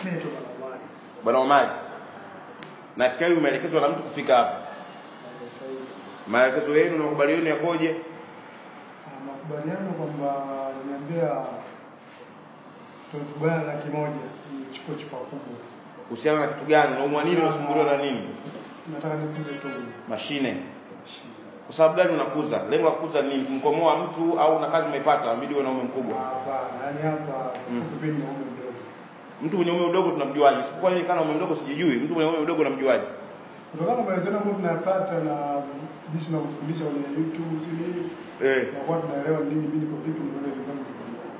Mimi tu Omari. Bwana Omari. Nafikiri umeelekezwa na mtu kufika hapa. Maelekezo yenu na makubaliano yakoje? Makubaliano kwamba niambia tukubaliana laki moja chukue chupa kubwa. Uhusiana na kitu gani? Unaumwa nini? Unasumbuliwa na nini? Nataka nikuze tu mashine. Kwa sababu gani unakuza? Lengo la kukuza ni kumkomoa mtu au na kazi umepata inabidi uwe na umri mkubwa? Hapana, yani hapa kipindi na umri mdogo. Mtu mwenye umri mdogo tunamjuaje? Kwa nini kana umri mdogo sijijui? Mtu mwenye umri mdogo unamjuaje? Kutokana na maelezo ambayo tunayapata na jinsi tunavyofundisha kwenye YouTube sisi na kwa tunaelewa nini mimi kwa vipi ndio ndio zangu.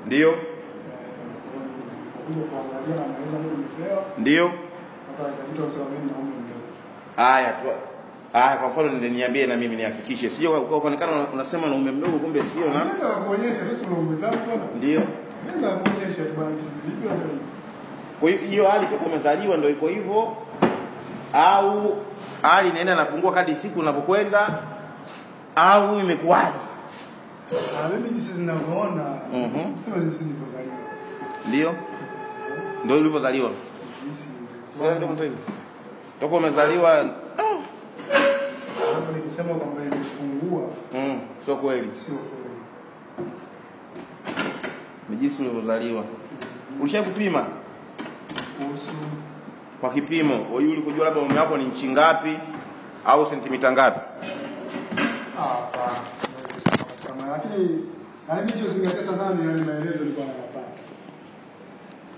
Ndio. Kuja kuangalia na maelezo ambayo nimepewa. Ndio. Hapa kitu cha mimi na umri mdogo. Haya tu. Kwa mfano niambie na mimi nihakikishe. Sio kwa kuonekana unasema na umri mdogo kumbe sio na. Naweza kuonyesha sisi una umri zangu bwana. Ndio. Naweza kuonyesha bwana sisi vipi. Kwa hiyo hali toka umezaliwa ndio iko hivyo au hali inaenda inapungua kadri siku zinapokwenda au imekuwaje? Mimi jinsi ninavyoona, sema jinsi nilipozaliwa. Ndio. Ndio ulipozaliwa. Sio ndio mtu hivyo. Toka umezaliwa hapo nikisema kwamba imepungua. Sio kweli. Sio kweli. Ni jinsi ulivyozaliwa. Ulishakupima? Kuhusu kwa kipimo, wewe ulikujua labda mume wako ni inchi ngapi au sentimita ngapi? Kama lakini hicho zingetesa sana ni maelezo nilikuwa napata.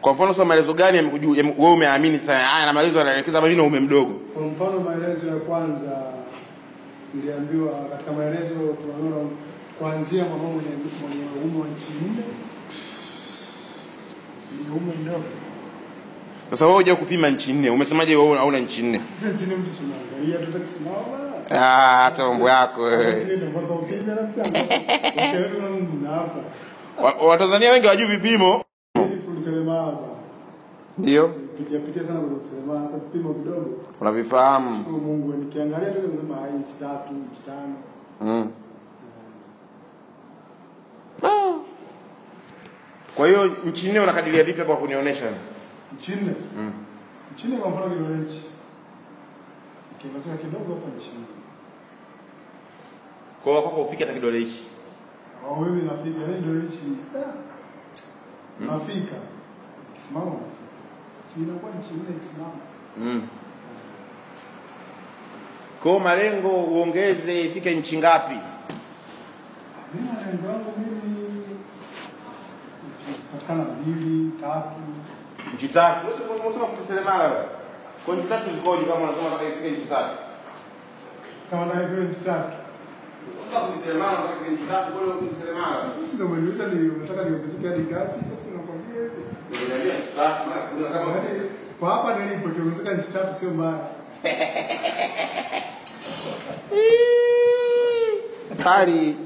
Kwa mfano sasa maelezo gani yamekujua wewe umeamini sana haya na maelezo yanaelekeza mimi na mume mdogo? Kwa mfano maelezo ya kwanza niliambiwa katika maelezo tunaona kuanzia mama mwenye umri wa nchi 4 ni umri mdogo. Sasa wewe unajua kupima nchi 4. Umesemaje wewe hauna nchi 4? Sasa nchi 4 mtu tunaangalia tutakisimama. Hata mambo yako wewe. Watanzania wengi hawajui vipimo. Ndio. Pitia sana kwa kusema sasa vipimo kidogo. Unavifahamu. Mungu nikiangalia tu nasema inchi 3, inchi 5. Kwa hiyo nchi 4 unakadiria vipi kwa kunionyesha? Nchi 4. Nchi 4 kwa mfano kilo inchi. Kiasi kidogo hapo nchi 4. Kwa hiyo kwako ufike hata kidole hichi. Mimi nafika ndio hichi. Nafika. Kisimama. Si inakuwa nchi 4 kisimama. Kwa malengo uongeze ifike nchi ngapi? Mimi malengo yangu mimi patikana 2, 3. Nchi 3. Wewe unasema kuselemala wewe. Kwa nchi 3 zikoje kama unasema nataka ifike nchi 3? Kama nataka ifike nchi 3. Unataka kuselemala nataka ifike nchi 3 kwa hiyo kuselemala. Sisi ndio umeniuliza ni unataka niongezeke hadi ngapi? Sasa nakwambia hivi. Ndio nchi 3 maana kuna kama kwa hapa nilipo kiongezeka nchi 3 sio mbaya. Tari.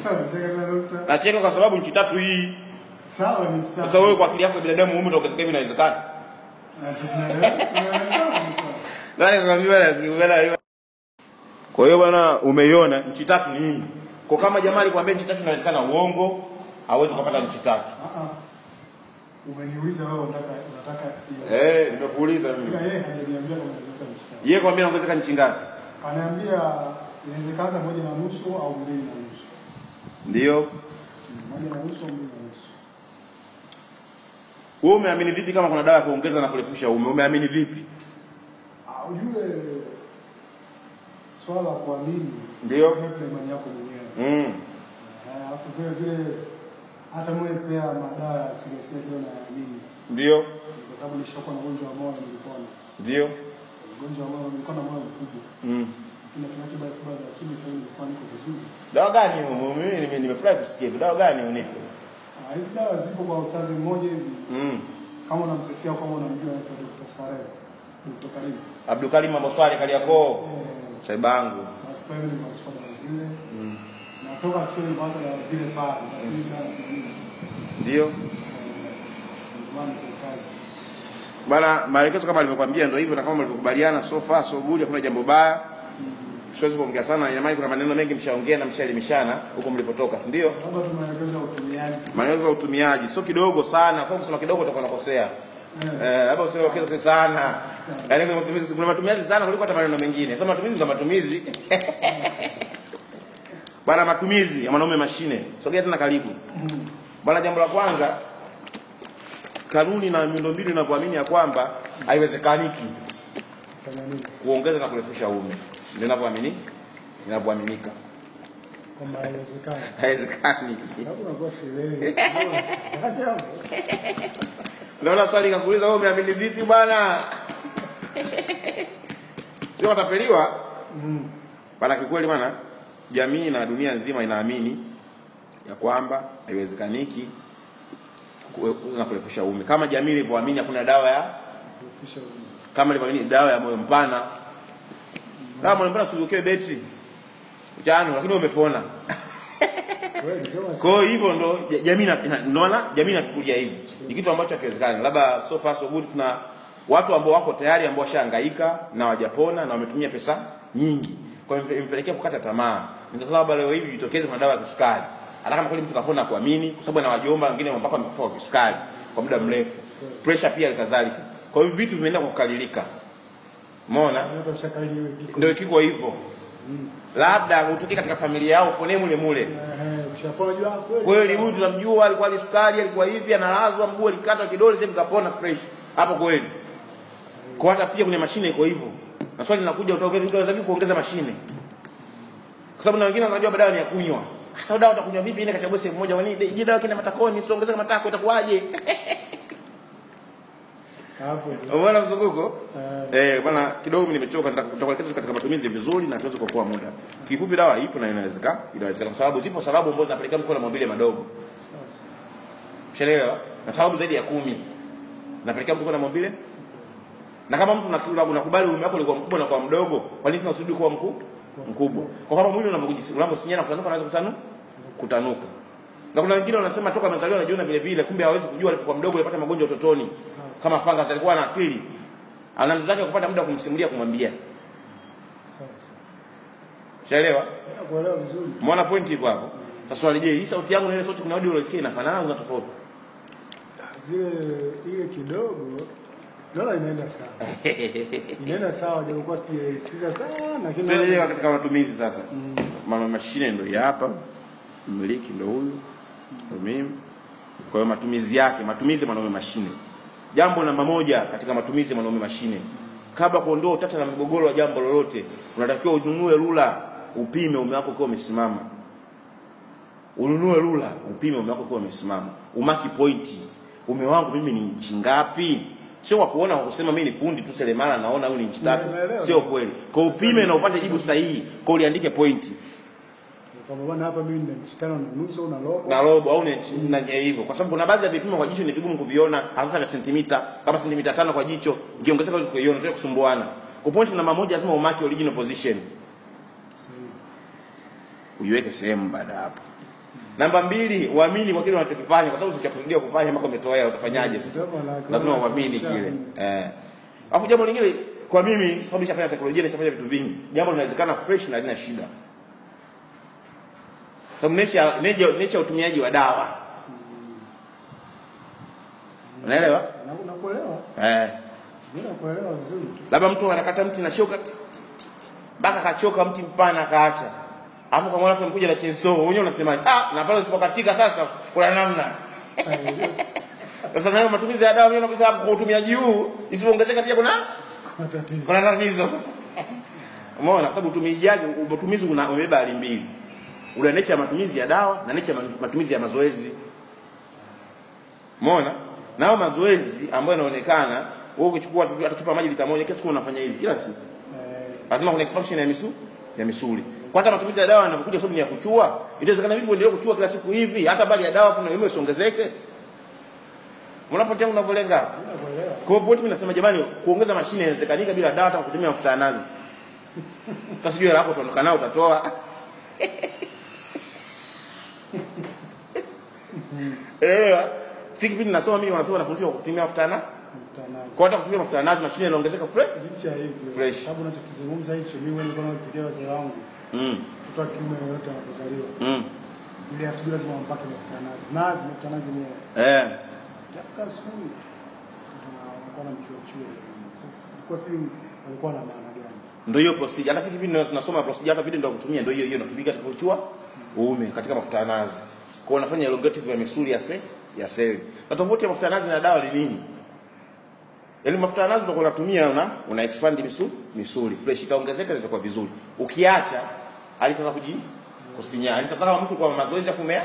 Sawa, cheka na nacheka kwa sababu nchi 3 hii. Sawa ni nchi 3. Sasa wewe kwa akili yako binadamu umri utaongezeka hivi inawezekana? Nani kakwambia? Kwa hiyo bwana umeiona nchi 3 ni hii. Kwa kama jamaa alikwambia nchi 3 inawezekana uongo, hawezi kupata nchi 3. Umeniuliza wewe unataka nimekuuliza mimi. Yeye hajaniambia kama inawezekana nchi 3. Yeye kwambia inaongezeka nchi ngapi? Ananiambia inawezekana 1.5 au 2.5. Ndio. 1.5 au 2.5. Wewe umeamini vipi kama kuna dawa ya kuongeza na kurefusha uume? Umeamini vipi? Ujue swala kwa nini? Ndio. Imani yako mwenyewe. Hapo vile hata mwenye pia madawa ya asilia ndio na nini? Ndio. Kwa sababu nishakuwa na ugonjwa wa moyo nilikuwa. Ndio. Ugonjwa wa moyo nilikuwa na moyo mkubwa. Lakini tunatibu kwa asili sasa nilikuwa niko vizuri. Dawa gani mimi nimefurahi kusikia. Dawa gani unipe? Hizi dawa zipo kwa ustazi mmoja hivi. Kama unamsesia kama unamjua Dr. Sareh. Dr. Karim. Abdul Karim Moswali Kaliako. Saibangu. Basi kwa hiyo nimechukua dawa zile. Na toka siku ile baada ya zile pale. Ndio. Bana maelekezo kama alivyokuambia ndio hivyo na kama mlivyokubaliana so far so good hakuna jambo baya. Siwezi kuongea sana jamani kuna maneno mengi mshaongea na mshaelimishana huko mlipotoka si ndio? Naomba tu maelekezo ya utumiaji. Maelekezo ya utumiaji sio kidogo sana, sio kusema kidogo utakuwa unakosea. Labda usiwekeze sana. Yaani kuna matumizi sana kuliko hata maneno mengine. Sasa matumizi ndo matumizi. Bwana, matumizi ya mwanaume mashine. Sogea tena karibu. Bwana, jambo la kwanza, kanuni na miundombinu inavyoamini ya kwamba haiwezekaniki kuongeza na kurefusha uume. Ndio inavyoaminika. Kama haiwezekani. Haiwezekani. Hapo unakuwa sielewi. Naona swali kakuuliza wewe umeamini vipi bwana? Sio watapeliwa? Bwana, kikweli bwana, jamii na dunia nzima inaamini ya kwamba haiwezekaniki na kurefusha uume. Kama jamii ilivyoamini hakuna dawa ya kurefusha uume. Kama ilivyoamini dawa ya moyo mpana. Dawa moyo mpana usiwekewe betri. Ujano lakini umepona. Kwa hivyo ndo jamii inaona, jamii inachukulia hivi. Ni kitu ambacho hakiwezekani. Labda so far so good, kuna watu ambao wako tayari ambao washahangaika na wajapona na wametumia pesa nyingi. Kwa hivyo impelekea kukata tamaa. Ni sababu leo hivi jitokeze kuna dawa ya kisukari. Hata kama kweli mtu kapona kuamini, kwa sababu anawajiomba wengine mpaka wamekufa kwa kisukari kwa muda mrefu. Pressure pia kadhalika. Kwa hivyo vitu vimeenda kukalilika. Umeona? Ndio kiko hivyo. Labda utoke katika familia yao pone mule. Ukishapona kweli huyu tunamjua alikuwa ni sukari, alikuwa hivi, analazwa mguu alikata kidole sasa kapona fresh. Hapo kweli. Kwa hata pia kwenye mashine iko hivyo. Na swali linakuja utaweza vipi kuongeza mashine? Kwa sababu na wengine wanajua dawa ni ya kunywa. Sasa dawa utakunywa vipi ile kachagua sehemu moja je dawa kina matakoni siongezeka matako itakuwaje? Hapo. Unaona mzunguko? Bwana kidogo nimechoka, nitakuelekeza katika matumizi vizuri na tuweze kuokoa muda. Kifupi dawa ipo na inawezekana kwa sababu zipo sababu ambazo zinapelekea mtu kuwa na maumbile madogo. Umeelewa? Na sababu zaidi ya 10 napelekea mtu kuwa na maumbile. Na kama mtu unakubali uume wako ulikuwa mkubwa na kwa mdogo, kwa nini tunasudi kuwa mkubwa? Kwa sababu mwili unapojisinyana kutanuka unaweza kutanuka. Na kuna wengine wanasema toka amezaliwa anajiona vile vile, kumbe hawezi kujua alipokuwa mdogo alipata magonjwa utotoni. Kama fungus alikuwa na akili. Anaanza zake kupata muda kumsimulia kumwambia. Sawa. Unaelewa? Nakuelewa vizuri. Umeona point iko hapo? Sasa swali, je, hii sauti yangu na ile sauti kuna audio ulisikia inafanana au tofauti? Ile kidogo naona inaenda sawa. Inaenda sawa japokuwa sijasikiza sana lakini tuendelee katika matumizi sasa. Maana mashine ndio hapa. Mmiliki ndio huyu. Mimi. Kwa hiyo matumizi mwanaume mashine. Jambo namba 1 katika matumizi ya mwanaume mashine. Kabla kuondoa utata na mgogoro wa jambo lolote, unatakiwa ununue rula, upime uume wako ukiwa umesimama. Ununue rula, upime uume wako ukiwa umesimama. Umaki pointi. Uume wangu mimi ni inchi ngapi? Sio kwa kuona kwa kusema mimi ni fundi tu selemala naona huyu ni inchi 3. Sio kweli. Kwa upime na upate jibu sahihi, kwa uliandike pointi. Kama bwana hapa mimi ni inchi 5.5 na robo au na hivyo, kwa sababu kuna baadhi ya vipimo kwa jicho ni vigumu kuviona, hasa vya sentimita, kama sentimita 5 kwa jicho ingeongezeka kuiona ndio kusumbuana. Kwa point namba 1 lazima umaki original position. Uiweke sehemu baada hapo. Namba 2, uamini kwa kile unachokifanya, kwa sababu usichakurudia kufanya mpaka umetoa hela utafanyaje sasa? Lazima uamini kile. Alafu jambo lingine kwa mimi, sababu nishafanya saikolojia, nishafanya vitu vingi. Jambo linawezekana fresh na halina shida. Sababu nature utumiaji wa dawa. Unaelewa? Nakuelewa. Mimi nakuelewa vizuri. Labda mtu anakata mti na shoka mpaka kachoka mti mpana akaacha. Hapo kama watu wamekuja na chainsaw, wenyewe unasemaje? Na pale usipokatika sasa kuna namna. Sasa nayo matumizi ya dawa mimi nakusa hapo kwa utumiaji huu isipoongezeka pia kuna tatizo. Umeona? Sababu utumizi umebeba hali mbili. Una nature ya matumizi ya dawa na nature ya matumizi ya mazoezi. Umeona? Nao mazoezi ambayo yanaonekana wewe ukichukua atachupa maji lita 1 kila siku unafanya hivi kila siku. Lazima kuna expansion ya misuli. Kwa hata matumizi ya dawa yanapokuja sababu ni ya kuchua, inawezekana vipi uendelee kuchua kila siku hivi hata bali ya dawa funa wewe usiongezeke? Unapotenga unavolenga. Kwa hiyo mimi nasema jamani, kuongeza mashine inawezekanika bila dawa hata kutumia mafuta ya nazi. Sasa sijui hapo tuondoka nao utatoa. Elewa. Sikipindi nasoma mimi wanasoma nafundishwa kutumia mafuta ya nazi. Kwa hata kutumia mafuta ya nazi mashine inaongezeka fresh. Sababu unachokizungumza hicho mimi wewe nilikuwa nafikiria wazee wangu. Mtu wa kiume yote anapozaliwa. Ile asubuhi lazima mpake mafuta ya nazi. Mafuta ya nazi ni. Taka asubuhi. kama mchuo. Sasa kwa sababu alikuwa na maana gani? Ndio hiyo procedure. Hata sisi hivi tunasoma procedure hapa video ndio kutumia ndio hiyo inatumika katika kuchua uume katika mafuta ya nazi. Kwa hiyo unafanya elongative ya misuli ya seli. Na tofauti ya mafuta ya nazi na dawa ni nini? Yaani mafuta ya nazi utakuwa unatumia una expand misuli. Fresh itaongezeka itakuwa vizuri. Ukiacha alipaswa kusinya. Yaani sasa kama mtu kwa mazoezi ya kumea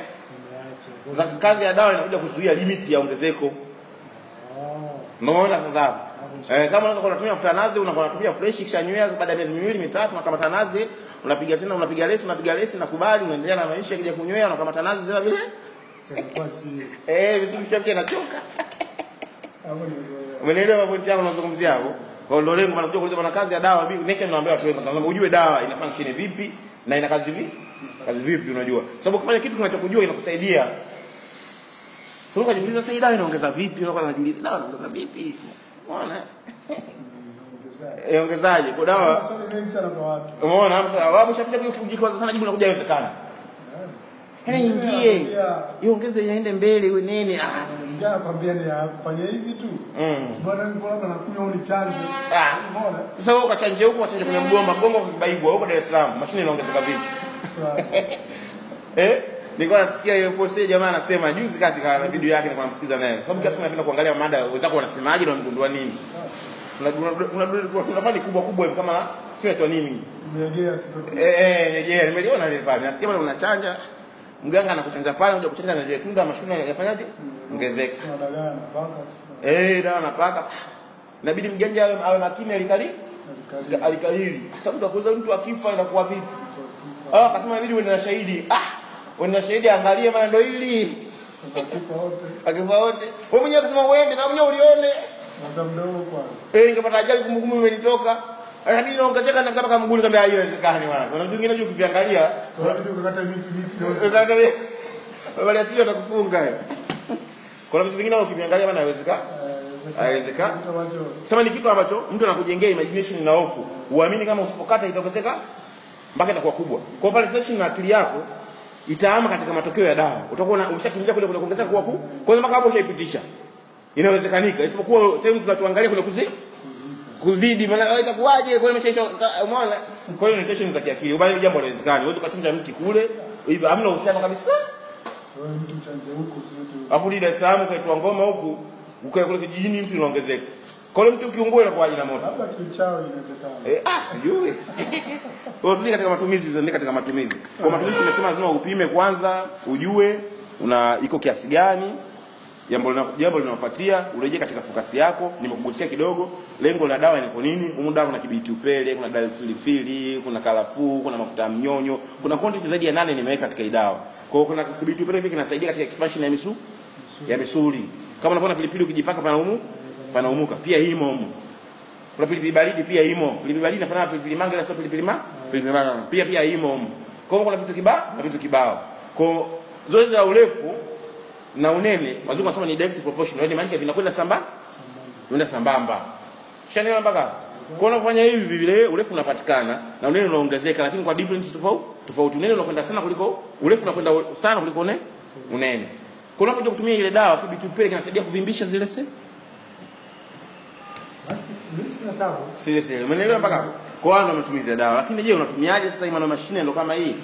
sasa kazi ya dawa inakuja kuzuia limit ya ongezeko. Unaona sasa? Kama unataka kutumia mafuta nazi unatumia fresh kisha nywea baada ya miezi 2-3 na kama tanazi unapiga tena unapiga lesi nakubali unaendelea na maisha kija kunywea na kama tanazi zile vile. Sasa kwa si vizuri chapia inachoka. Umeelewa pointi yangu unazungumzia hapo? Kwa ndio lengo wanakuja kuuliza bwana kazi ya dawa nature naambia watu wengi kama ujue dawa ina function vipi na ina kazi vipi unajua. Sababu kufanya kitu tunachokujua inakusaidia. Sio ukajiuliza sasa dawa inaongeza vipi? Unakuwa unajiuliza dawa inaongeza vipi? Unaona? Ongezaje? Kwa dawa swali mengi sana kwa watu. Umeona msa wapo shapita kujikwaza sana jibu linakuja haiwezekana. Ingie. Iongeze yaende mbele iwe nini? Ndio nakwambia ni kufanya hivi tu. Sibana niko labda nakunywa au ni chanje. Umeona? Sasa wewe ukachanje huko ukachanje kwenye mgongo ukibaibwa huko Dar es Salaam mashine inaongezeka vipi? Nilikuwa nasikia hiyo post jamaa anasema juzi katika video yake nilikuwa namsikiza naye. Sababu kiasi napenda kuangalia mada wenzako wanasemaje na wamegundua nini. Unafanya kubwa hivi kama sio etoa nini? Nilegea sio. Nimeliona ile pale. Nasikia bwana unachanja. Mganga anakuchanja pale unakuja kuchanja na ile tunda mashine yafanyaje? Ongezeka. Dawa anapaka. Inabidi mganga awe makini alikalili. Sasa utakuuza mtu akifa inakuwa vipi? Akasema inabidi uende na shahidi. Uende na shahidi angalie maana ndio hili. Sasa akifa wote. Wewe mwenyewe unasema uende na mwenyewe ulione. Sasa mdogo kwanza. Ningepata ajali kumbukumbu imenitoka. Lakini naongezeka na kama mguu nikamwambia haiwezekani bwana. Kuna vitu vingine ukiviangalia, ukakata miti. Ukaangalia. Wale asili watakufunga. Kuna vitu vingine ukiviangalia bwana haiwezekani. Sema ni kitu ambacho mtu anakujengea imagination na hofu. Uamini kama usipokata itaongezeka mpaka itakuwa kubwa. Kwa palpitation na akili yako itaama katika matokeo ya dawa. Utakuwa umeshakimbia kule kuongezeka kuwa kubwa. Kwa hiyo mpaka hapo ushaipitisha. Inawezekanika. Isipokuwa sehemu tunatuangalia kule kuzidi maana itakuwaje kwa nimeshaisha umeona. Kwa hiyo intention za kiakili. Ubali jambo haliwezekani. Uweze kuchinja mti kule hivi hamna uhusiano kabisa. Wewe mtu chanje huko sio. Alafu Dar es Salaam kaitwa ngoma huku ukae kule kijijini mtu inaongezeka. Kwa hiyo mtu ukiungua inakuwa na moto. Labda kiuchawi inawezekana. Sijui. Kwa hiyo katika matumizi ndio katika matumizi. Kwa matumizi tumesema lazima upime kwanza, ujue iko kiasi gani. Jambo linalofuatia urejee katika fokasi yako. Nimekugusia kidogo lengo la dawa ni nini. Humu dawa kuna kibiti upele, kuna dawa filifili, kuna karafuu, kuna mafuta ya mnyonyo, kuna quantity zaidi ya 8 nimeweka katika hii dawa. Kwa hiyo kuna kibiti upele hivi kinasaidia katika expansion ya misuli. Kama unaona pilipili ukijipaka panaumuka, pia himo humu. Kuna pilipili baridi pia himo. Pilipili baridi inafanana na pilipili manga, sio pilipili manga. Pia himo humu. Kwa hiyo kuna vitu kibao na vitu kibao. Kwa hiyo zoezi la urefu na unene wazungu wanasema ni direct proportional, yaani maana vinakwenda sambamba. Shani mpaka kwa unafanya hivi vile urefu unapatikana na unene unaongezeka, lakini kwa difference tofauti. Unene unakwenda sana kuliko urefu, unakwenda sana kuliko unene. Kwa unapokuja kutumia ile dawa kibitupele kinasaidia kuvimbisha zile seli. Sile umeelewa mpaka kwa ndo matumizi ya dawa. Lakini je, unatumiaje sasa imani mashine ndo kama hii?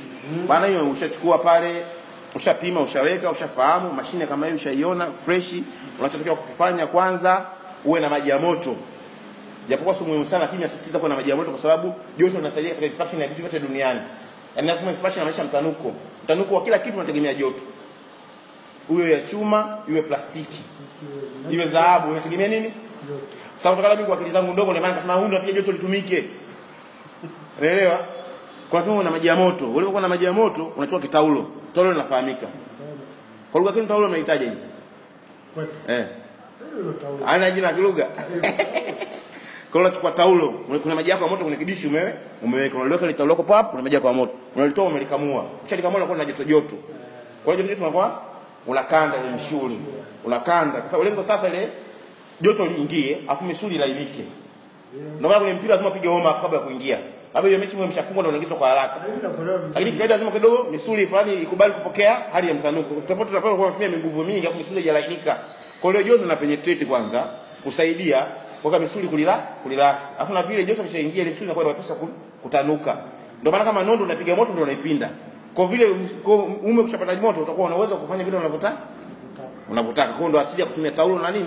Bana hiyo ushachukua pale, ushapima, ushaweka, ushafahamu mashine kama hii ushaiona fresh. Unachotakiwa kufanya kwanza uwe na maji ya moto. Japokuwa sio muhimu sana, lakini asisitiza kuwa na maji ya moto kwa sababu joto linasaidia katika extraction ya vitu vyote duniani. Yaani lazima extraction inamaanisha mtanuko. Mtanuko wa kila kitu unategemea joto. Uwe ya chuma, iwe plastiki, iwe dhahabu, unategemea nini? Joto. Sababu kama mimi kwa akili zangu ndogo ndio maana nasema huyu pia joto litumike. Unaelewa? Kwa sababu una maji ya moto. Ulipokuwa na maji ya moto unachukua kitaulo. Taulo linafahamika. Kwa lugha gani taulo unahitaji nini? Ana jina kilugha. Kwa hiyo unachukua taulo, kuna maji yako ya moto kwenye kidishi umeweka. Unaliweka ile taulo lako hapo, kuna maji yako ya moto. Unalitoa umelikamua. Ukishalikamua unakuwa na joto. Kwa hiyo joto unakuwa unakanda ile msuli. Unakanda. Sasa lengo sasa ile joto liingie, afu misuli ilainike. Ndio maana kwenye mpira lazima upige homa kabla ya kuingia. Labda hiyo mechi mshafungwa ndio unaingizwa kwa haraka. Lakini kaida lazima kidogo misuli fulani ikubali kupokea hali ya mtanuko. Tofauti na pale kwa kutumia nguvu mingi afu misuli haijalainika. Kwa hiyo joto na penetrate kwanza kusaidia kuweka misuli kurelax. Alafu na vile joto lishaingia ile misuli inakuwa inapesa kutanuka. Ndio maana kama nondo unapiga moto ndio unaipinda. Kwa vile ume kushapata moto utakuwa unaweza kufanya vile unavyotaka. Kwa ndio asije kutumia taulo na nini?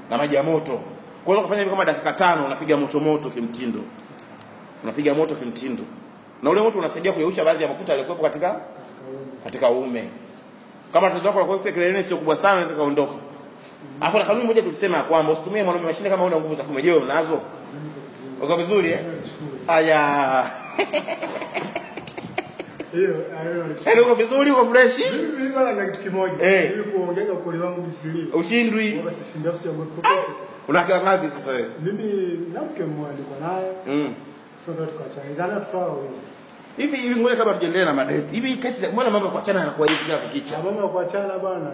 Na maji ya moto. Kwa hiyo kufanya kama dakika 5 unapiga moto kimtindo. Unapiga moto kimtindo. Na ule moto unasaidia kuyausha baadhi ya mafuta yaliyokuwa katika uume. Kama tatizo lako la kuweka kelele sio kubwa sana inaweza kaondoka. Hapo na kanuni moja tulisema kwamba usitumie mwanaume mashine kama una nguvu za kiume. Je, unazo? Uko vizuri eh? Aya. Hiyo uko vizuri, uko fresh? Mimi na kitu kimoja. Ili kuongeza ukoli wangu bisili. Ushindwi. Basi shinda sio mtoto. Unakaa ngapi sasa wewe? Mimi na mke mmoja niko naye. Sasa tukachana tukawa hivi ngoja kama tuendelee na mada yetu. Hivi kesi mbona mambo ya kuachana yanakuwa hivi bila kukicha? Mambo ya kuachana bwana,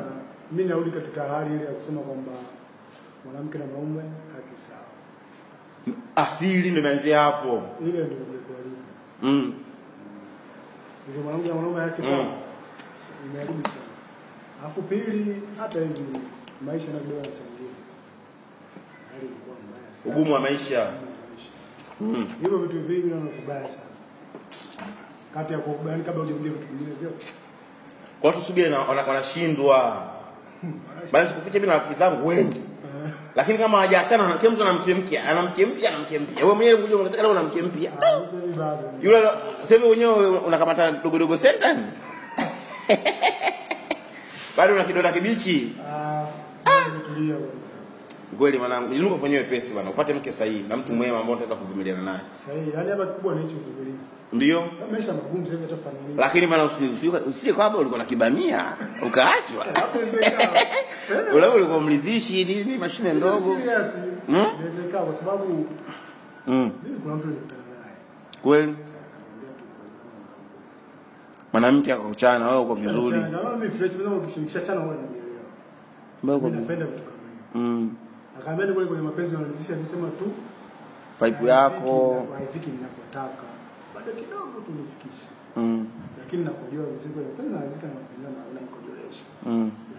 mimi narudi katika hali ile ya kusema kwamba mwanamke na mwanaume haki sawa. Asili ndio imeanzia hapo. Ile ndio ilikuwa hivi. Ndio mwanamke na mwanaume haki sawa. Imerudi sana. Alafu pili hata hivi maisha na kidogo yanachangia. Hali ilikuwa mbaya sana. Ugumu wa maisha. Hivyo vitu vingi ndio vibaya sana. Kati ya kukubali kabla hujaingia vitu vingine vyote. Kwa watu subiri na wanashindwa. Basi kuficha bila rafiki zangu wengi. Lakini kama hajaachana na kile mtu anamke mpya. Wewe mwenyewe unajua unataka leo unamke mpya. Yule sasa wenyewe unakamata dogo center. Bado una kidonda kibichi. Tulia kweli mwanangu. Mungu afanywe pesa bwana. Upate mke sahihi na mtu mwema ambaye unaweza kuvumiliana naye. Sahihi. Yaani hapa kikubwa ni hicho kuvumiliana. Ndio. Maisha magumu sasa hivi hata nini. Lakini bwana usije kwamba ulikuwa na kibamia ukaachwa. Ule ulikuwa mlizishi nini mashine ndogo. Inawezekana kwa sababu mimi kuna mtu nilikutana naye. Kweli? Mwanamke akakuchana wewe uko vizuri. Na mimi fresh mimi ukishirikisha chana wewe unanielewa. Mimi napenda vitu kama hivyo. Akaambia ni kwenye mapenzi wananizisha nisema tu pipe yako haifiki ninapotaka. Bado kidogo tu nifikishe. Lakini nakujua mzigo ya pesa nazika na kupenda na nikojoresha.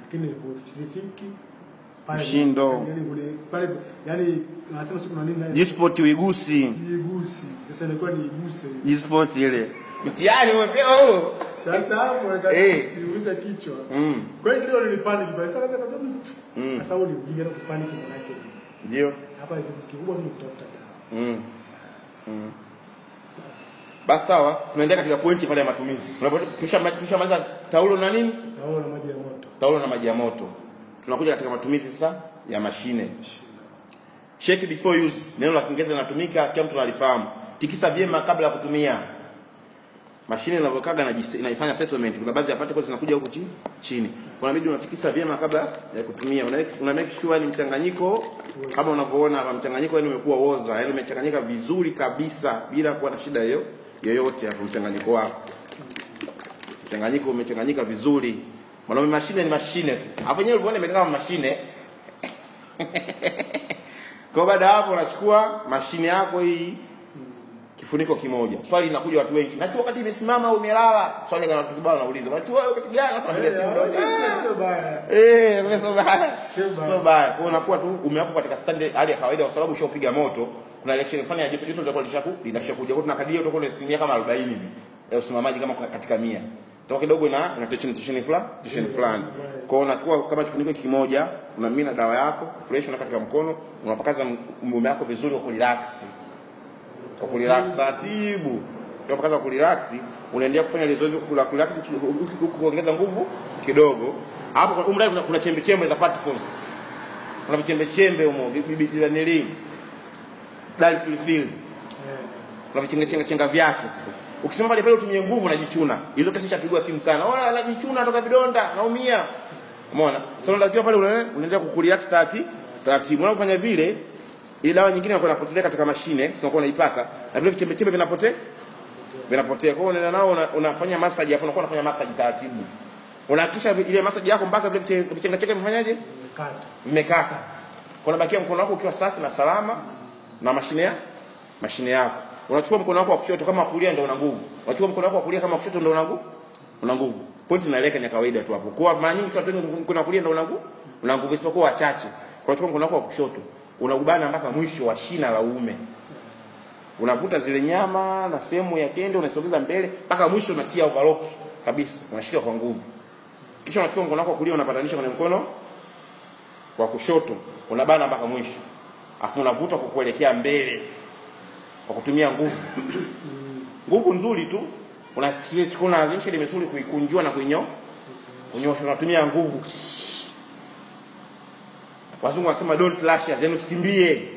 Lakini nilipofiki pale mshindo pale yani nasema siku na nini naye G-spot uigusi. Sasa ilikuwa ni iguse. G-spot ile. Mtihani umepewa huo. Sasa hapo nikauliza kichwa. Kwa hiyo kidogo nilipanic pale. Sasa kwa sababu ni ujinga na kupanic manake. Ndio. Hapa hivi kikubwa ni kutafuta dawa. Basi sawa, tunaendelea katika pointi pale ya matumizi. Tushamaliza taulo na nini? Taulo na maji ya moto. Taulo na maji ya moto. Tunakuja katika matumizi sasa ya mashine. Shake before use. Neno la Kiingereza linatumika, kila mtu analifahamu. Tikisa vyema kabla ya kutumia. Mashine inavyokaga na inaifanya settlement. Kuna baadhi ya particles zinakuja huko chini. Kuna bidii unatikisa vyema kabla ya kutumia. Una make sure ni mchanganyiko kama unavyoona hapa, mchanganyiko yani umekuwa woza, yani umechanganyika vizuri kabisa bila kuwa na shida yoyote hapo mchanganyiko wako. Mchanganyiko umechanganyika vizuri. Mwanaume mashine ni mashine tu. Hapo yenyewe uliona imekaa kama mashine. Kwa baada hapo unachukua mashine yako hii kifuniko kimoja. Swali linakuja watu wengi. Nachua wakati imesimama au imelala? Swali kana watu kibao wanauliza. Nachua wakati gani? Watu wanapiga simu ndio. Sio baya. Sio baya. Sio baya. Kwa unakuwa tu umehapo katika standard hali ya kawaida kwa sababu ushapiga moto. Kuna election fulani ya joto litakuwa linashakuja. Kwa tunakadiria utakuwa unasimia kama 40 hivi. Usimamaji kama katika 100. Toka kidogo na tension fulani. Kwa hiyo unachukua kama kifuniko kimoja, unamimina dawa yako, fresh unaweka katika mkono, unapakaza mume wako vizuri kwa kurelax. Kwa kurelax taratibu. Unapakaza kurelax, unaendelea kufanya ile zoezi la kurelax kuongeza nguvu kidogo. Hapo umradi kuna chembe za particles. Kuna chembe humo, bibi nili. Dal feel. Kuna chenga vyake sasa. Ukisema pale utumie nguvu unajichuna. Hizo kesi chapigwa simu sana. Wala anajichuna toka vidonda, naumia. Umeona? Sasa unatakiwa pale unaendelea kukurelax taratibu. Unafanya vile ile dawa nyingine inakuwa inapotelea katika mashine, sio unakuwa unaipaka. Na vile chembe vinapotea. Kwa hiyo unaenda nao unafanya massage hapo, unakuwa unafanya massage taratibu. Unahakisha ile massage yako mpaka vile vichenga chake vimefanyaje? Vimekata. Kwa unabakia mkono wako ukiwa safi na salama na mashine yako. Unachukua mkono wako wa kushoto kama kulia ndio una nguvu. Unachukua mkono wako wa kulia kama kushoto ndio una nguvu. Point inaeleka ni kawaida tu hapo. Kwa mara nyingi watu wengi mkono wa kulia ndio una nguvu isipokuwa wachache. Unachukua mkono wako wa kushoto. unaubana mpaka mwisho wa shina la uume. Unavuta zile nyama na sehemu ya kende unasogeza mbele mpaka mwisho, unatia overlock kabisa, unashika kwa nguvu. Kisha unachukua mkono wako wa kulia unapatanisha kwenye mkono wa kushoto, unabana mpaka mwisho. Afu unavuta kwa kuelekea mbele kwa kutumia nguvu. Nguvu nzuri tu. Unaanzisha ile misuli kuikunjua na kunyosha, unatumia nguvu. Wazungu wanasema don't rush, yani usikimbie.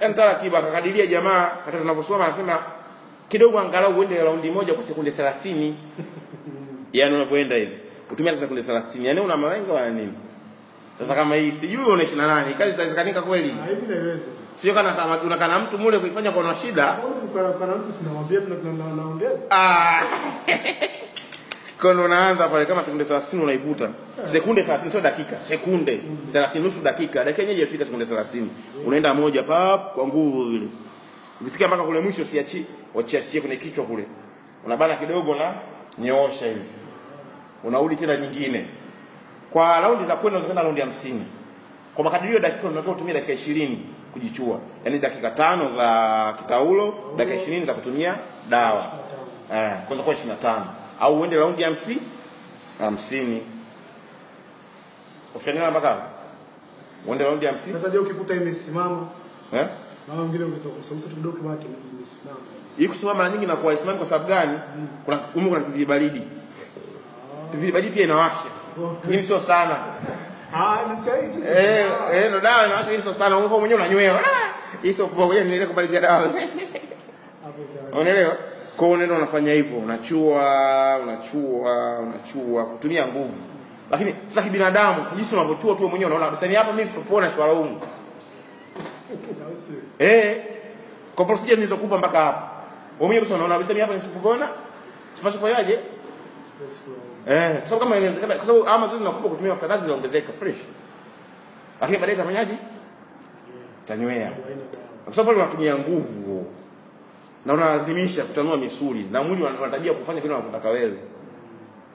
Yani taratibu. Akakadiria jamaa hata tunaposoma anasema kidogo angalau uende raundi moja kwa sekunde 30. Yani unapoenda hivi utumia sekunde 30. Yani una malengo ya nini? Sasa kama hii sijui unaishi na nani? Kazi itawezekanika kweli? Hivi inaweza. Sio kana kama unakana mtu mule kuifanya kwa na shida. Kana mtu sinamwambia tunaongeza. Kono unaanza pale kama sekunde 30 unaivuta. Sekunde 30 sio dakika, sekunde 30 nusu dakika. Dakika yenyewe ifika sekunde 30. Unaenda moja pap kwa nguvu vile. Ukifika mpaka kule mwisho siachi, wachiachie kwenye kichwa kule. Unabana kidogo na nyoosha hivi. Unarudi tena nyingine. Kwa raundi za kwenda unaweza raundi 50. Kwa makadirio dakika unatakiwa kutumia dakika 20 kujichua. Yaani dakika 5 za kitaulo, dakika 20 za kutumia dawa. Kwanza kwa 25. Au uende raundi 50. Ufanyaje mpaka? Uende raundi 50. Sasa je, ukikuta imesimama? Mama mwingine ungesausa kidogo kama imesimama. Hii kusimama mara nyingi inakuwa isimama kwa sababu gani? Kuna kipindi baridi. Kipindi baridi pia inawasha. Lakini sio sana. Ni sahihi. Ndo dawa na watu hizo sio sana. Wewe mwenyewe unanywea. Hizo kwa ngoja niendelee kubalizia dawa. Hapo sawa. Unaelewa? Kwa hiyo unaenda unafanya hivyo, unachua kutumia nguvu. Lakini sasa kibinadamu, jinsi unavyochua tu mwenyewe unaona kabisa ni hapa mimi sipopona swalaumu. Kwa procedure nilizokupa mpaka hapa. Wewe mwenyewe basi unaona kabisa ni hapa nisipopona. Sipaswa kufanyaje? Kwa sababu kama inawezekana, kwa sababu ama zoezi nakupa kutumia mafuta nazi zinaongezeka fresh. Lakini baadaye utafanyaje? Utanywea. Kwa sababu unatumia nguvu. Na unalazimisha kutanua misuli na mwili unatarajia kufanya vile unavyotaka wewe.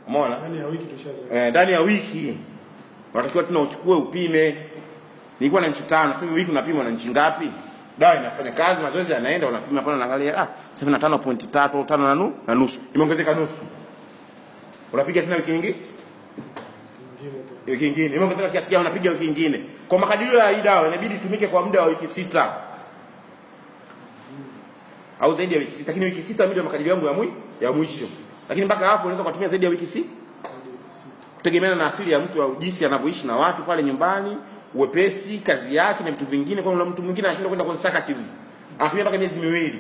Umeona? Ndani ya wiki tushazoea. Ndani ya wiki. Unatakiwa tena uchukue upime. Nilikuwa na nchi 5, sasa wiki unapima na nchi ngapi? Dawa inafanya kazi, mazoezi yanaenda, unapima pale unaangalia sasa na 5.3, 5 na nusu. Imeongezeka nusu. Unapiga tena wiki nyingine? Wiki nyingine. Imeongezeka kiasi gani unapiga wiki nyingine? Kwa makadirio ya hii dawa inabidi itumike kwa muda wa wiki 6. Au zaidi ya wiki 6, lakini wiki 6 ndio makadirio yangu ya mwisho. Lakini mpaka hapo unaweza kutumia zaidi ya wiki 6. Kutegemeana na asili ya mtu au jinsi anavyoishi na watu pale nyumbani, uwepesi, kazi yake na vitu vingine. Kwa mtu mwingine anashinda kwenda consecutive. Anatumia mpaka miezi 2.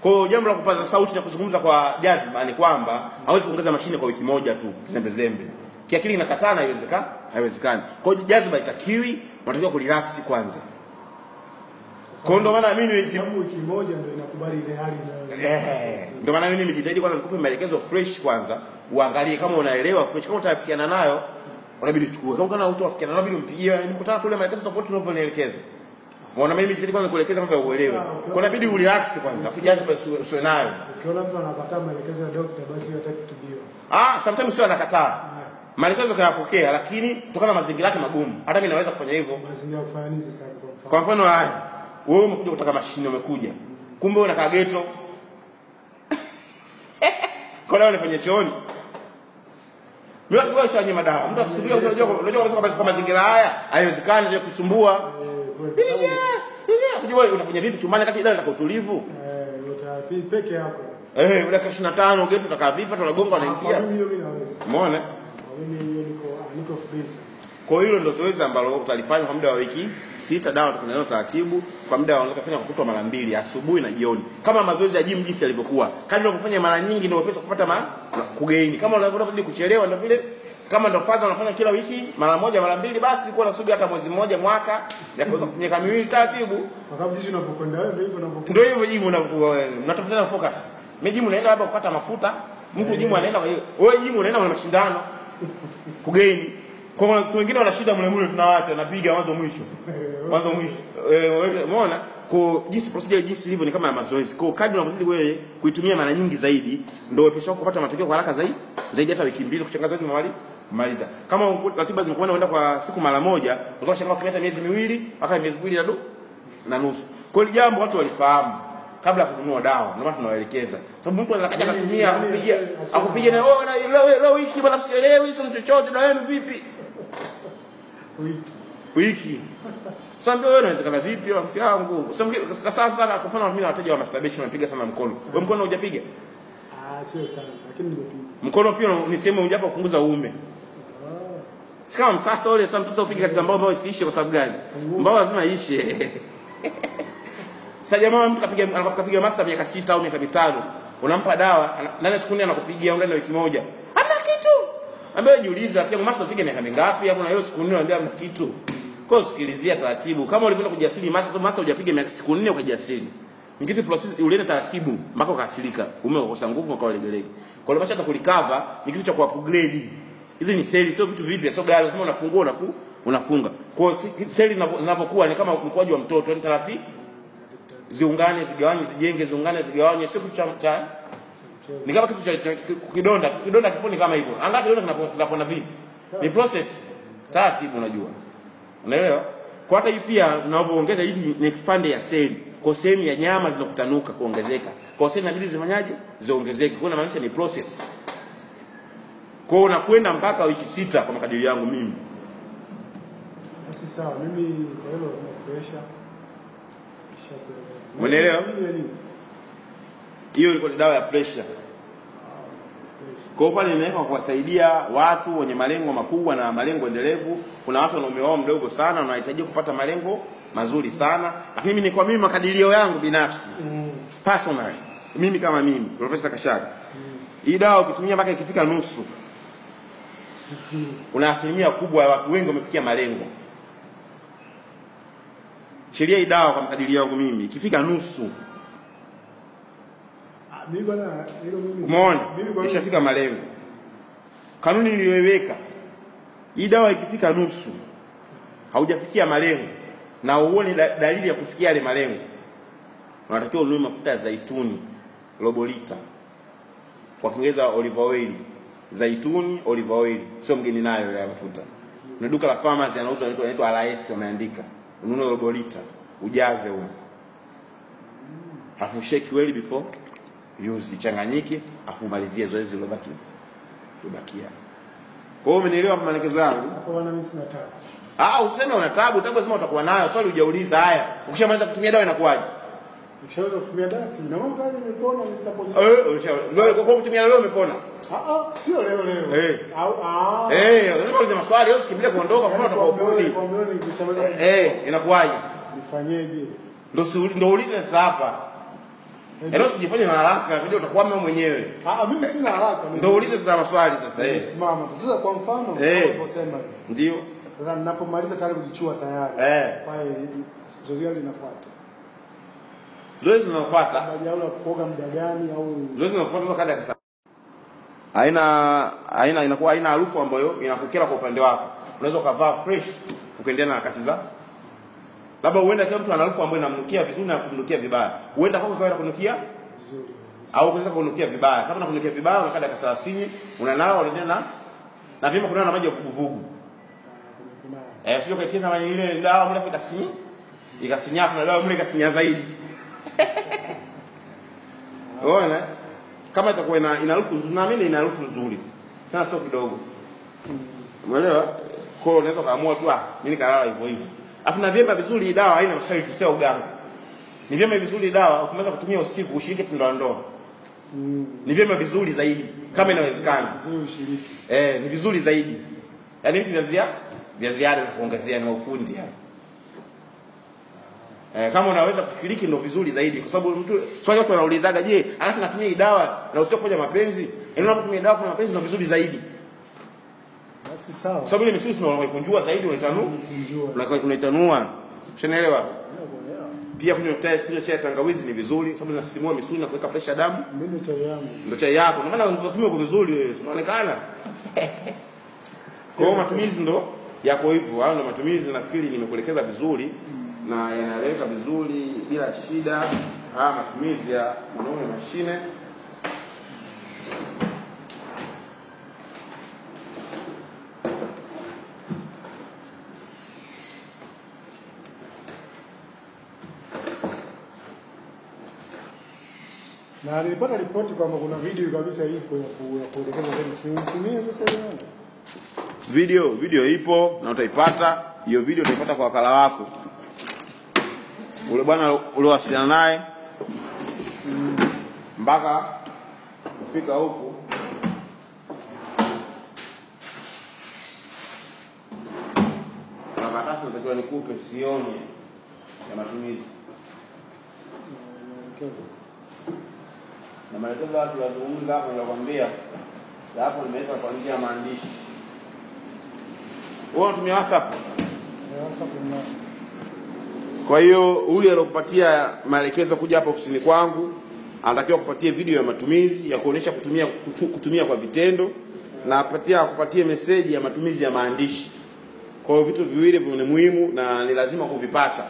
Kwa hiyo jambo la kupaza sauti na kuzungumza kwa jazma ni kwamba hawezi kuongeza mashine kwa wiki moja tu, kizembe. Kiakili inakataa, haiwezekani. Kwa hiyo jazma itakiwi, unatakiwa kurelax kwanza. Kwa ndo maana mimi wiki moja ndio inakubali ile hali na ndio maana mimi nimejitahidi kwanza nikupe maelekezo fresh kwanza, uangalie kama unaelewa fresh. Kama utafikiana nayo unabidi uchukue. Kama kana utafikiana nayo unabidi umpigie, nikutana kule maelekezo tofauti tunavyonielekeza. Unaona mimi nimejitahidi kwanza kuelekeza kwanza uelewe. Kwa inabidi urelax kwanza, usijaze usiwe nayo. Ukiona mtu anakataa maelekezo ya daktari basi hataki kutibiwa. Sometimes sio anakataa. Maelekezo kayapokea lakini kutokana na mazingira yake magumu. Hata mimi naweza kufanya hivyo. Mazingira kufanya nini sasa kwa mfano haya? Wewe umekuja kutaka mashine umekuja. Kumbe unakaa ghetto. Kwa nini unafanya chooni? Mimi nataka kushanya madawa. Mtu akisubiria unajua kwa mazingira haya haiwezekani ndio kusumbua. Unajua unafanya vipi chumbani kati dawa kwa utulivu? Utapi peke yako. Unaka 25 ghetto utakaa vipi tunagonga wanaingia. Umeona? Mimi niko free. Kwa hiyo ndio zoezi ambalo utalifanya kwa muda wa wiki 6. Dawa tunayo taratibu kwa muda wa unafanya kukutwa mara 2 asubuhi na jioni. Kama mazoezi ya gym jinsi yalivyokuwa. Kadri unapofanya mara nyingi ndio unaweza kupata kugaini. Kama unavyokuja kuchelewa ndio vile kama ndio fadha unafanya kila wiki mara 1 mara 2 basi kwa nasubiri hata mwezi mmoja mwaka ya kuweza miaka miwili taratibu. Kwa sababu jinsi unapokwenda wewe ndio hivyo unapokwenda. Ndio hivyo gym unapokuwa wewe. Unatafuta focus. Mimi gym unaenda hapa kupata mafuta. Mtu gym anaenda wewe gym unaenda kwa mashindano. Kugaini. Kwa wengine wana shida mule tunawaacha napiga mwanzo mwisho. Umeona? Kwa jinsi procedure jinsi ilivyo ni kama ya mazoezi. Kwa kadri unapozidi wewe kuitumia mara nyingi zaidi ndio wepesi wako kupata matokeo kwa haraka zaidi hata wiki 2 kuchanga zoezi kumaliza. Kama ratiba zimekwenda kwenda kwa siku mara moja, utashangaa kutumia miezi miwili mpaka miezi miwili na nusu. Kwa hiyo jambo watu walifahamu kabla ya kununua dawa, ndio maana tunawaelekeza. Sababu mtu anataka kutumia akupigia na leo wiki bwana sielewi sio chochote na wewe vipi? Wiki. Sasa wewe unawezekana vipi rafiki yangu? Sasa kwa mfano mimi na wateja wa masturbation wanapiga sana mkono. Wewe mkono hujapiga? Sio sana, lakini nimepiga. Mkono pia ni sehemu moja hapo kupunguza uume. Si kama msasa ule sasa upige katika mbao isiishe kwa sababu gani? Mbao lazima iishe. Sasa jamaa mtu kapiga master miaka 6 au miaka 5, unampa dawa ndani sekunde anakupigia ndani ya wiki moja. Hamna kitu. Ambaye jiuliza pia master upige miaka mingapi hapo na hiyo siku 4 unaambia hamna kitu. Kwa hiyo sikilizia taratibu. Kama ulipenda kujasiri master hujapiga miaka siku 4 ukajasiri. Ngiti process ulete taratibu mpaka ukaasilika. Umekosa nguvu ukawa legelege. Kwa hiyo hata kulikava ni kitu cha kuupgrade. Hizi ni seli sio vitu vipya, sio gari unasema unafungua unafunga. Kwa hiyo seli zinapokuwa ni kama mkoaji wa mtoto, ni taratibu. Ziungane, zigawanye, zijenge, ziungane, zigawanye, sio kitu cha ni kama kitu cha kidonda kiponi kama hivyo. Angalia kidonda kinapona vipi? Ni process taratibu unajua. Unaelewa? Kwa hata hii pia unapoongeza hivi ni expand ya seli. Kwa sehemu ya nyama zinakutanuka kuongezeka. Kwa sehemu inabidi zifanyaje? Ziongezeke. Kwa maanisha ni process. Kwa hiyo unakwenda mpaka wiki 6 kwa makadirio yangu mimi. Basi sawa, mimi kwa hilo nakueleza. Umeelewa? Hiyo ilikuwa ni dawa ya pressure. Kwa hiyo pale nimeweka kuwasaidia watu wenye malengo makubwa na malengo endelevu. Kuna watu wana umri wao mdogo sana na wanahitaji kupata malengo mazuri sana. Lakini mimi ni kwa mimi makadirio yangu binafsi. Personally. Mimi kama mimi, Profesa Kashaka. Hii dawa ukitumia mpaka ikifika nusu, una asilimia kubwa ya watu wengi wamefikia malengo. Sheria hii dawa kwa makadirio yangu mimi ikifika nusu, mimi bwana hilo mimi umeona ishafika malengo. Kanuni niliyoiweka, hii dawa ikifika nusu haujafikia malengo na uone dalili ya kufikia yale malengo, unatakiwa ununue mafuta ya zaituni robo lita, kwa Kiingereza olive oil. Zaituni olive oil sio mgeni nayo ya mafuta. Na duka la pharmacy anauza inaitwa RS wameandika. Ununue robo lita, ujaze huo. Afu shake well before use, changanyike, afu malizie zoezi lilobakia. Kwa hiyo umenielewa maelekezo yangu? Hapo bwana mimi sina tabu. Useme una tabu lazima utakuwa nayo. Swali hujauliza haya. Ukishamaliza kutumia dawa inakuwaje? Ukishaanza kutumia dawa si na wewe tayari umepona nitaponya. Leo kwa kutumia leo umepona? Sio leo. Lazima ulize maswali, wewe usikimbilie kuondoka kwa sababu utakuwa uponi. Inakuwaje? Nifanyeje? Ndio uulize sasa hapa. Leo usijifanye na haraka, unajua utakuwa wewe mwenyewe. Mimi sina haraka. Ndio uulize sasa maswali sasa. Simama. Sasa kwa mfano unaposema ndio. Sasa ninapomaliza tayari kujichua tayari. Kwa hiyo zoezi linafuata. Zoezi linalofuata baada ya kuoga muda gani au zoezi linalofuata kada ya haina inakuwa haina harufu ambayo inakukera kwa upande wako. Unaweza kuvaa fresh ukaendelea na harakati za. Labda uenda kama mtu ana harufu ambayo inamnukia vizuri na kunukia vibaya. Uenda kwako kaenda kunukia vizuri au unaweza kunukia vibaya. Kama unakunukia vibaya unakada ka 30 unanao unaendelea na vyema kunao na maji ya kuvugu. Sio kaitia kama ile dawa mle fika sini ikasinyafu na dawa mle ikasinya zaidi. Unaona? Kama itakuwa ina harufu nzuri, naamini ina harufu nzuri. Tena sio kidogo. Umeelewa? Kwa hiyo unaweza kaamua tu mimi nikalala hivyo hivyo. Afu na vyema vizuri hii dawa haina masharti sio uganga. Ni vyema vizuri dawa ukimaliza kutumia usiku ushiriki tendo la ndoa. Ni vyema vizuri zaidi kama inawezekana. Ni vizuri zaidi. Yaani mtu vya ziada na kuongezea na ufundi hapa. Kama unaweza kushiriki ndio vizuri zaidi kwa sababu mtu swali watu wanaulizaga je, alafu natumia hii dawa na usio kufanya mapenzi? Unapotumia dawa kwa mapenzi ndio vizuri zaidi. Basi sawa. Kwa sababu ile misuli sio unaikunjua zaidi unaitanua. Unaelewa? Pia kunywa chai tangawizi ni vizuri kwa sababu inasisimua misuli na kuweka pressure damu. Mimi chai yangu. Ndio chai yako. Ndio maana unatumia kwa vizuri wewe. Unaonekana. Kwa hiyo matumizi ndio yako hivyo. Hayo ndio matumizi nafikiri nimekuelekeza vizuri. Na yanaleka vizuri bila shida. Matumizi ya mwanaume mashine Na nilipata ripoti kwamba kuna video kabisa ipo ya kuelekeza zaidi simtumie sasa hivi. Video ipo na utaipata. Hiyo video utaipata kwa wakala wako. Ule bwana uliowasiliana naye mpaka kufika huku na karatasi natakiwa nikupe sioni ya matumizi. Na maelekezo watu wazungumza hapo nilikwambia. Hapo nimeweka kwa njia ya maandishi. Wewe unatumia WhatsApp? Kwa hiyo huyu aliyokupatia maelekezo kuja hapa ofisini kwangu anatakiwa kupatia video ya matumizi ya kuonesha kutumia kwa vitendo na kupatia message ya matumizi ya maandishi. Kwa hiyo vitu viwili ni muhimu na ni lazima kuvipata.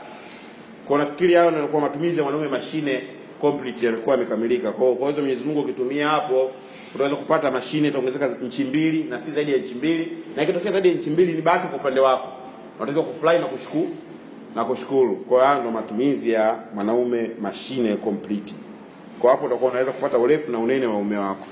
Kwa nafikiri hayo ndio matumizi ya mwanaume mashine complete yalikuwa yamekamilika. Kwa hiyo Mwenyezi Mungu ukitumia hapo utaweza kupata mashine itaongezeka inchi 2 na si zaidi ya inchi 2, na ikitokea zaidi ya inchi 2 ni bahati kwa upande wako. Unatakiwa kufurahi na kushukuru. Kwa hiyo ndo matumizi ya mwanaume mashine complete. Kwa hapo utakuwa unaweza kupata urefu na unene wa mume wako.